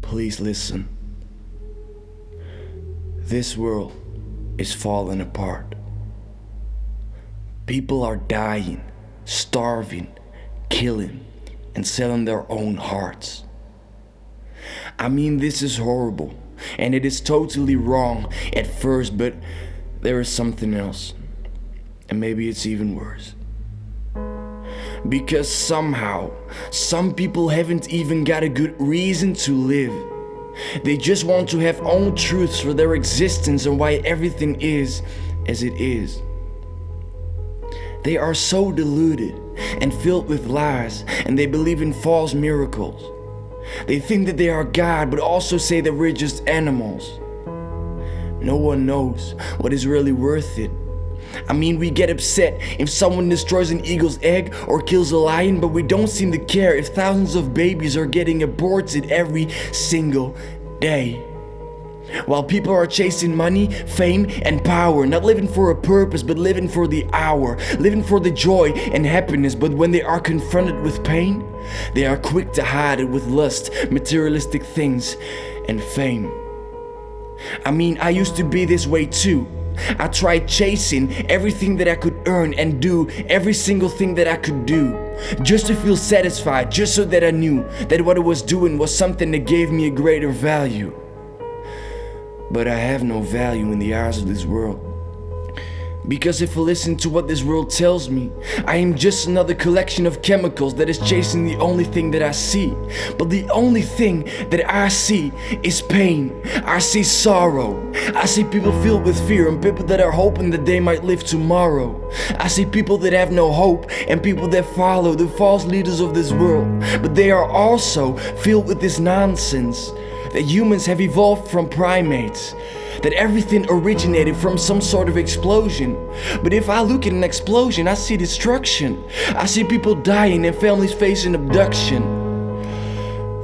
Please listen. This world is falling apart. People are dying, starving, killing, and selling their own hearts. I mean, this is horrible, and it is totally wrong at first, but there is something else, and maybe it's even worse. Because somehow, some people haven't even got a good reason to live. They just want to have own truths for their existence and why everything is as it is. They are so deluded and filled with lies, and they believe in false miracles. They think that they are God, but also say that we're just animals. No one knows what is really worth it. I mean, we get upset if someone destroys an eagle's egg or kills a lion, but we don't seem to care if thousands of babies are getting aborted every single day. While people are chasing money, fame, and power, not living for a purpose, but living for the hour, living for the joy and happiness, but when they are confronted with pain, they are quick to hide it with lust, materialistic things, and fame. I mean, I used to be this way too. I tried chasing everything that I could earn and do every single thing that I could do, just to feel satisfied, just so that I knew that what I was doing was something that gave me a greater value. But I have no value in the eyes of this world. Because if I listen to what this world tells me, I am just another collection of chemicals that is chasing the only thing that I see. But the only thing that I see is pain. I see sorrow. I see people filled with fear and people that are hoping that they might live tomorrow. I see people that have no hope and people that follow the false leaders of this world. But they are also filled with this nonsense that humans have evolved from primates, that everything originated from some sort of explosion. But if I look at an explosion, I see destruction. I see people dying and families facing abduction.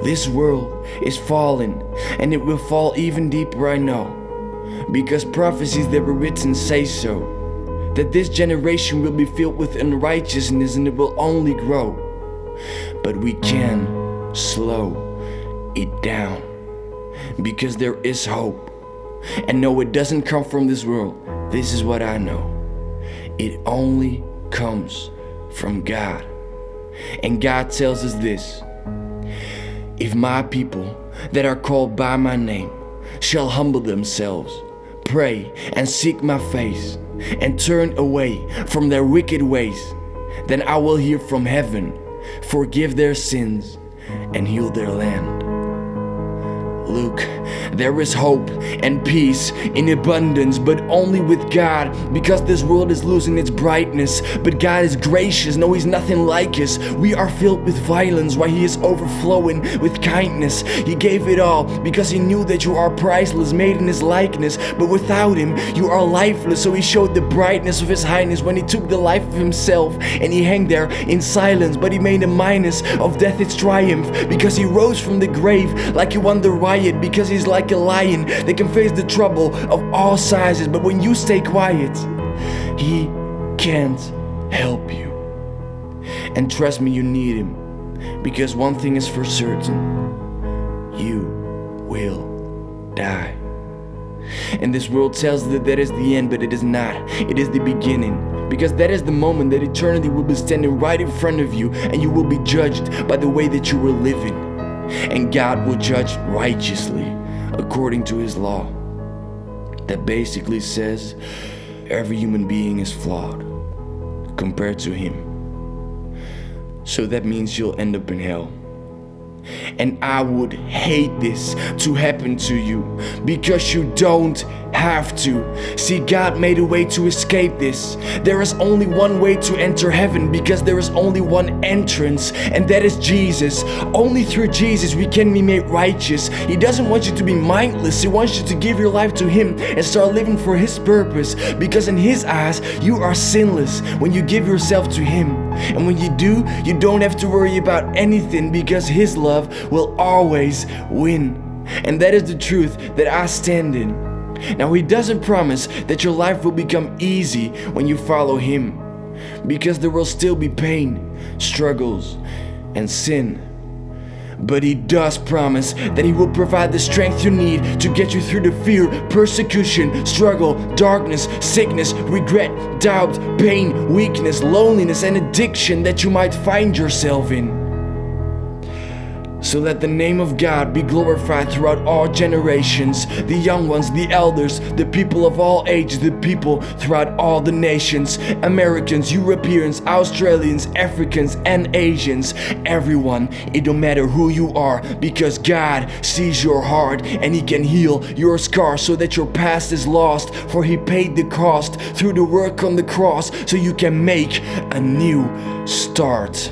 This world is falling, and it will fall even deeper, I know, because prophecies that were written say so, that this generation will be filled with unrighteousness and it will only grow. But we can slow it down, because there is hope. And no, it doesn't come from this world. This is what I know. It only comes from God. And God tells us this: if my people that are called by my name shall humble themselves, pray and seek my face, and turn away from their wicked ways, then I will hear from heaven, forgive their sins, and heal their land. Look, there is hope and peace in abundance, but only with God, because this world is losing its brightness. But God is gracious, no, He's nothing like us. We are filled with violence while He is overflowing with kindness. He gave it all because He knew that you are priceless, made in His likeness. But without Him, you are lifeless. So He showed the brightness of His highness when He took the life of Himself and He hung there in silence. But He made a minus of death its triumph, because He rose from the grave like He won the riot, because He's like a lion that can face the trouble of all sizes. But when you stay quiet, He can't help you. And trust me, you need Him, because one thing is for certain: you will die. And this world tells you that that is the end, but it is not. It is the beginning, because that is the moment that eternity will be standing right in front of you, and you will be judged by the way that you were living. And God will judge righteously according to His law, that basically says every human being is flawed compared to Him. So that means you'll end up in hell. And I would hate this to happen to you, because you don't have to. See, God made a way to escape this. There is only one way to enter heaven, because there is only one entrance, and that is Jesus. Only through Jesus we can be made righteous. He doesn't want you to be mindless. He wants you to give your life to Him and start living for His purpose, because in His eyes you are sinless when you give yourself to Him. And when you do, you don't have to worry about anything, because His love will always win. And that is the truth that I stand in. Now, He doesn't promise that your life will become easy when you follow Him, because there will still be pain, struggles, and sin. But He does promise that He will provide the strength you need to get you through the fear, persecution, struggle, darkness, sickness, regret, doubt, pain, weakness, loneliness, and addiction that you might find yourself in. So let the name of God be glorified throughout all generations, the young ones, the elders, the people of all ages, the people throughout all the nations, Americans, Europeans, Australians, Africans, and Asians, everyone. It don't matter who you are, because God sees your heart and He can heal your scars so that your past is lost, for He paid the cost through the work on the cross so you can make a new start.